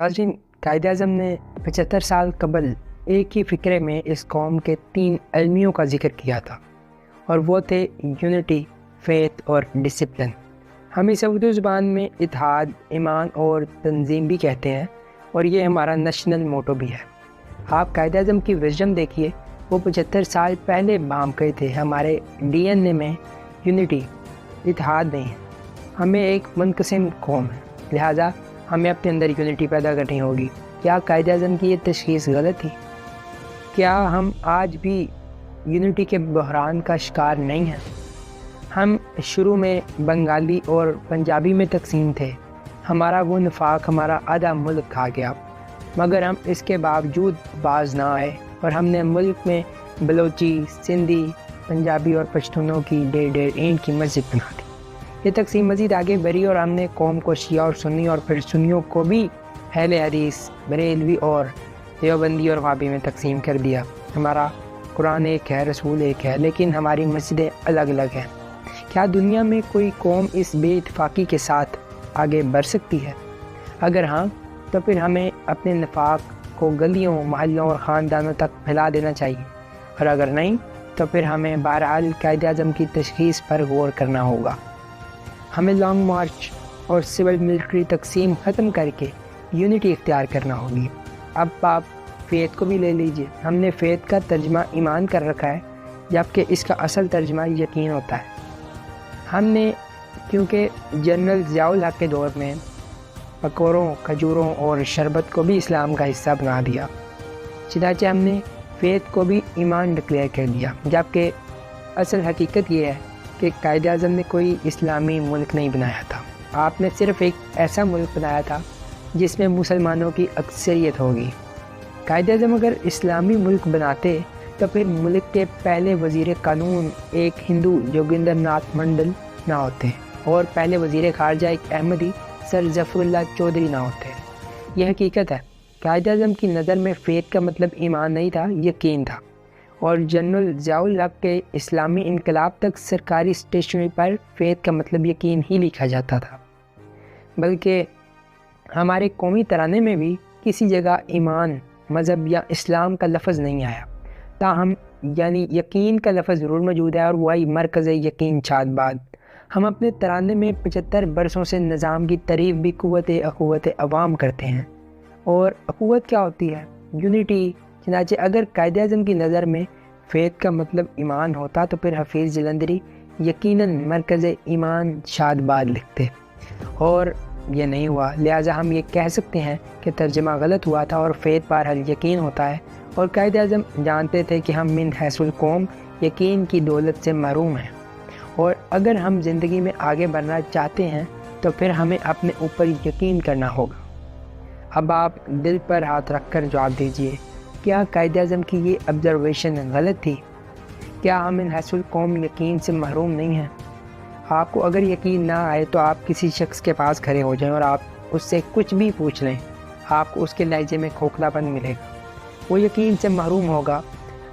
नाज़रीन, कायद अज़म ने 75 साल कबल एक ही फ़िक्रे में इस कौम के 3 अलमियों का जिक्र किया था, और वो थे यूनिटी, फेथ और डिसिप्लिन। हम इसे उर्दू ज़ुबान में इत्तेहाद, ईमान और तंजीम भी कहते हैं, और ये हमारा नेशनल मोटो भी है। आप कायद अज़म की विज़डम देखिए, वो 75 साल पहले बाम गए थे। हमारे DNA में यूनिटी, इत्तेहाद नहीं है। हमें एक मुनक़सिम कौम है, लिहाजा हमें अपने अंदर यूनिटी पैदा करनी होगी। क्या कायद अज़म की ये तशख़ीस गलत थी? क्या हम आज भी यूनिटी के बहरान का शिकार नहीं हैं? हम शुरू में बंगाली और पंजाबी में तकसीम थे। हमारा वो निफाक हमारा आधा मुल्क खा गया, मगर हम इसके बावजूद बाज ना आए और हमने मुल्क में बलोची, सिंधी, पंजाबी और पश्तूनों की 1.5 ईंट की मस्जिद बना दी। ये तकसीम मज़ीद आगे बढ़ी और हमने कौम को शिया और सुन्नी और फिर सुन्नियों को भी अहले हदीस, बरेलवी और देवबंदी और वाबी में तकसीम कर दिया। हमारा कुरान एक है, रसूल एक है, लेकिन हमारी मस्जिदें अलग अलग हैं। क्या दुनिया में कोई कौम इस बेइत्तेफाकी के साथ आगे बढ़ सकती है? अगर हाँ, तो फिर हमें अपने निफाक को गलियों, मोहल्लों और ख़ानदानों तक फैला देना चाहिए, और अगर नहीं तो फिर हमें बहरहाल कायद अज़म की तशख़ीस पर गौर करना होगा। हमें लॉन्ग मार्च और सिविल मिलिट्री तकसीम ख़त्म करके यूनिटी इख्तियार करना होगी। अब आप फेथ को भी ले लीजिए। हमने फेथ का तर्जमा ईमान कर रखा है, जबकि इसका असल तर्जमा यकीन होता है। हमने क्योंकि जनरल ज़ियाउल हक़ के दौर में पकौड़ों, खजूरों और शरबत को भी इस्लाम का हिस्सा बना दिया, चुनांचे हमने फेथ को भी ईमान डिक्लेयर कर दिया, जबकि असल हकीकत ये है कि कायद अज़म ने कोई इस्लामी मुल्क नहीं बनाया था। आपने सिर्फ़ एक ऐसा मुल्क बनाया था जिसमें मुसलमानों की अक्सरियत होगी। कायद अज़म अगर इस्लामी मुल्क बनाते तो फिर मुल्क के पहले वज़ीर कानून एक हिंदू जोगिंदर नाथ मंडल ना होते, और पहले वज़ीर ख़ारजा एक अहमदी सर ज़फ़रुल्लाह चौधरी ना होते। यह हकीकत है। कायद अज़म की नज़र में फ़ेथ का मतलब ईमान नहीं था, यकीन था, और जनरल ज़ियाउल हक़ के इस्लामी इनकलाब तक सरकारी स्टेशनरी पर फ़ेथ का मतलब यकीन ही लिखा जाता था। बल्कि हमारे कौमी तराने में भी किसी जगह ईमान, मज़हब या इस्लाम का लफ्ज़ नहीं आया, ताहम यानी यकीन का लफ्ज़ ज़रूर मौजूद है, और वही मरकज़ यकीन शादबाद। हम अपने तराने में 75 बरसों से निज़ाम की तारीफ़ भी क़ुव्वत अवाम करते हैं। और अख़ुवत क्या होती है? यूनिटी। चुनांचे अगर कायद अज़म की नज़र में फ़ेथ का मतलब ईमान होता तो फिर हफीज़ जलंधरी यकीनन मरकज़ ईमान शादबाद लिखते, और ये नहीं हुआ। लिहाजा हम ये कह सकते हैं कि तर्जमा गलत हुआ था और फ़ेथ बहरहाल यकीन होता है, और कायद अज़म जानते थे कि हम मिन हैसुल कौम यकीन की दौलत से महरूम हैं, और अगर हम ज़िंदगी में आगे बढ़ना चाहते हैं तो फिर हमें अपने ऊपर यकीन करना होगा। अब आप दिल पर हाथ रख कर जवाब दीजिए, क्या कायद अज़म की ये ऑब्ज़र्वेशन गलत थी? क्या हम इन हैसुल कौम यकीन से महरूम नहीं हैं? आपको अगर यकीन ना आए तो आप किसी शख्स के पास खड़े हो जाएं और आप उससे कुछ भी पूछ लें, आपको उसके लहजे में खोखलापन मिलेगा, वो यकीन से महरूम होगा।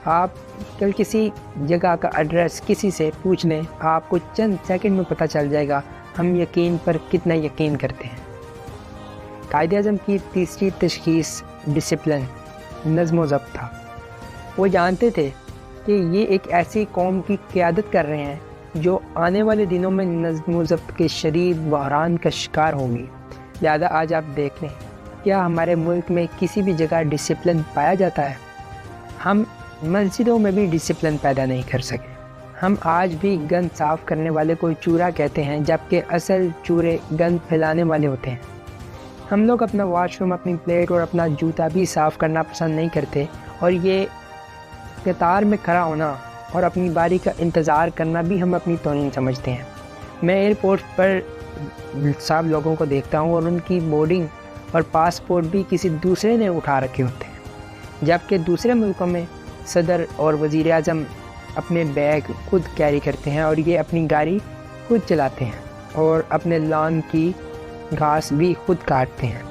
आप कल किसी जगह का एड्रेस किसी से पूछ लें, आपको चंद सेकंड में पता चल जाएगा हम यकीन पर कितना यकीन करते हैं। कायद अज़म की तीसरी तशख़ीस डिसिप्लिन, नज़्म व ज़ब्त था। वो जानते थे कि ये एक ऐसी कौम की क़यादत कर रहे हैं जो आने वाले दिनों में नज़्म व ज़ब्त के शदीद बहरान का शिकार होगी। लिहाजा आज आप देख लें, क्या हमारे मुल्क में किसी भी जगह डिसिप्लिन पाया जाता है? हम मस्जिदों में भी डिसिप्लिन पैदा नहीं कर सके। हम आज भी गंद साफ़ करने वाले को चूरा कहते हैं, जबकि असल चूरे गंद फैलाने वाले होते हैं। हम लोग अपना वॉशरूम, अपनी प्लेट और अपना जूता भी साफ़ करना पसंद नहीं करते, और ये कतार में खड़ा होना और अपनी बारी का इंतज़ार करना भी हम अपनी तौहीन समझते हैं। मैं एयरपोर्ट पर सब लोगों को देखता हूँ और उनकी बोर्डिंग और पासपोर्ट भी किसी दूसरे ने उठा रखे होते हैं, जबकि दूसरे मुल्कों में सदर और वज़ीर आज़म अपने बैग खुद कैरी करते हैं, और ये अपनी गाड़ी खुद चलाते हैं और अपने लॉन की घास भी खुद काटते हैं।